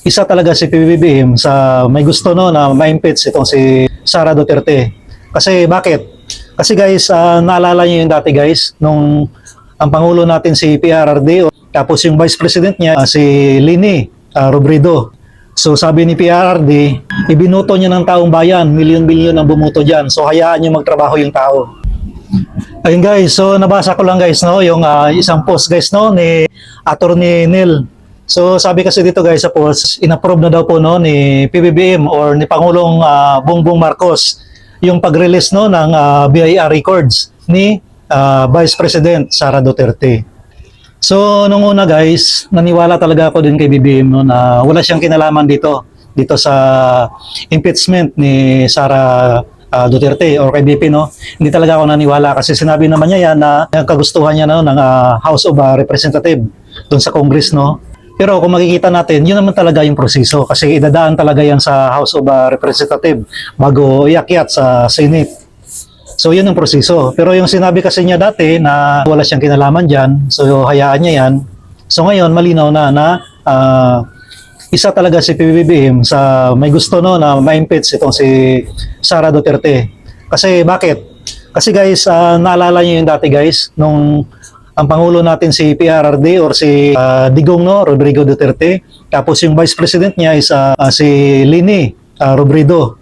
Isa talaga si PBBM sa may gusto no na ma-impeach itong si Sara Duterte. Kasi bakit? Kasi guys, naalala niyo yung dati guys, nung ang Pangulo natin si PRRD, tapos yung Vice President niya si Lini Robredo. So sabi ni PRRD, ibinuto niya ng taong bayan, milyon-milyon ang bumuto dyan. So hayaan niyo magtrabaho yung tao. Ayun guys, so nabasa ko lang guys no, yung isang post guys no ni Attorney Neil. So sabi kasi dito guys sa post, inapprove na daw po no ni PBBM or ni Pangulong Bongbong Marcos yung pag-release no ng BIR records ni Vice President Sara Duterte. So nung una guys, naniwala talaga ako din kay BBM no na wala siyang kinalaman dito sa impeachment ni Sara Duterte or kay BP no. Hindi talaga ako naniwala kasi sinabi naman niya yan na kagustuhan niya no ng House of Representative doon sa Congress no. Pero kung makikita natin, yun naman talaga yung proseso kasi idadaan talaga yan sa House of Representative bago iakyat sa Senate. So yun ang proseso. Pero yung sinabi kasi niya dati na wala siyang kinalaman dyan, so hayaan niya yan. So ngayon malinaw na isa talaga si PBBM sa may gusto no na ma-impeach itong si Sara Duterte. Kasi bakit? Kasi guys, naalala niyo yung dati guys, nung ang Pangulo natin si PRRD or si Digong no, Rodrigo Duterte. Tapos yung Vice President niya is si Lini Robredo,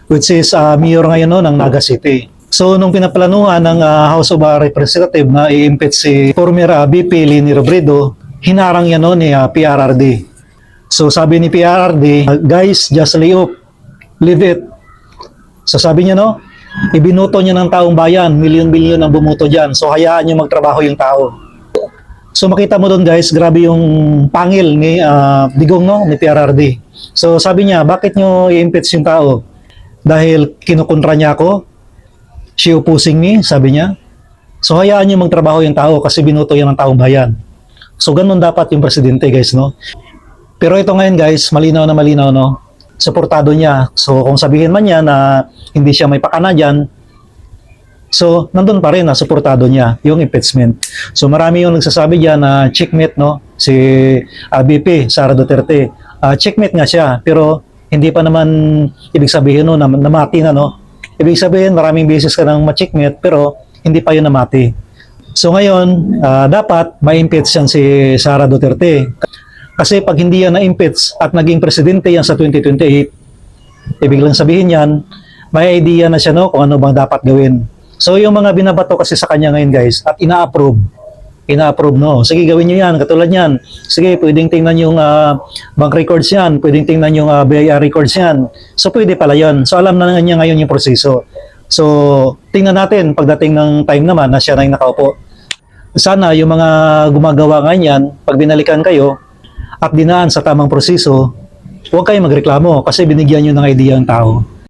which is mayor ngayon no, ng Naga City. So nung pinaplanuhan ng House of Representative na i-impeach si former BP Lini Robredo, hinarang yan no, ni PRRD. So sabi ni PRRD, guys, just leave it. So sabi niya no, ibinuto niya ng taong bayan, milyon-milyon ang bumuto dyan. So hayaan niyo magtrabaho yung tao. So makita mo doon guys, grabe yung pangil ni Digong no, ni PRRD. So sabi niya, bakit niyo i-impeach yung tao? Dahil kinukontra niya ako? She opposing me, sabi niya. So hayaan niyo magtrabaho yung tao kasi binuto yan ng taong bayan. So ganun dapat yung presidente guys no. Pero ito ngayon guys, malinaw no, suportado niya. So kung sabihin man niya na hindi siya may pakana dyan, so nandun pa rin na suportado niya yung impeachment. So marami yung nagsasabi dyan na checkmate no, si BP Sara Duterte. Checkmate nga siya, pero hindi pa naman ibig sabihin no, na namati na no. Ibig sabihin maraming beses ka nang ma-checkmate pero hindi pa yun namati. So ngayon, dapat ma-impeach yan si Sara Duterte. Kasi pag hindi yan na-impeach at naging presidente yan sa 2028, ibig lang sabihin yan, may idea na siya no, kung ano bang dapat gawin. So yung mga binabato kasi sa kanya ngayon guys, at ina-approve no, sige gawin nyo yan, katulad yan. Sige, pwedeng tingnan yung bank records yan, pwedeng tingnan yung BIR records yan. So pwede pala yan. So alam na niya ngayon yung proseso. So tingnan natin pagdating ng time naman na siya na yung nakaupo. Sana yung mga gumagawa ngayon, pag binalikan kayo, at dinaan sa tamang proseso, huwag kayong magreklamo kasi binigyan nyo ng idea ang tao.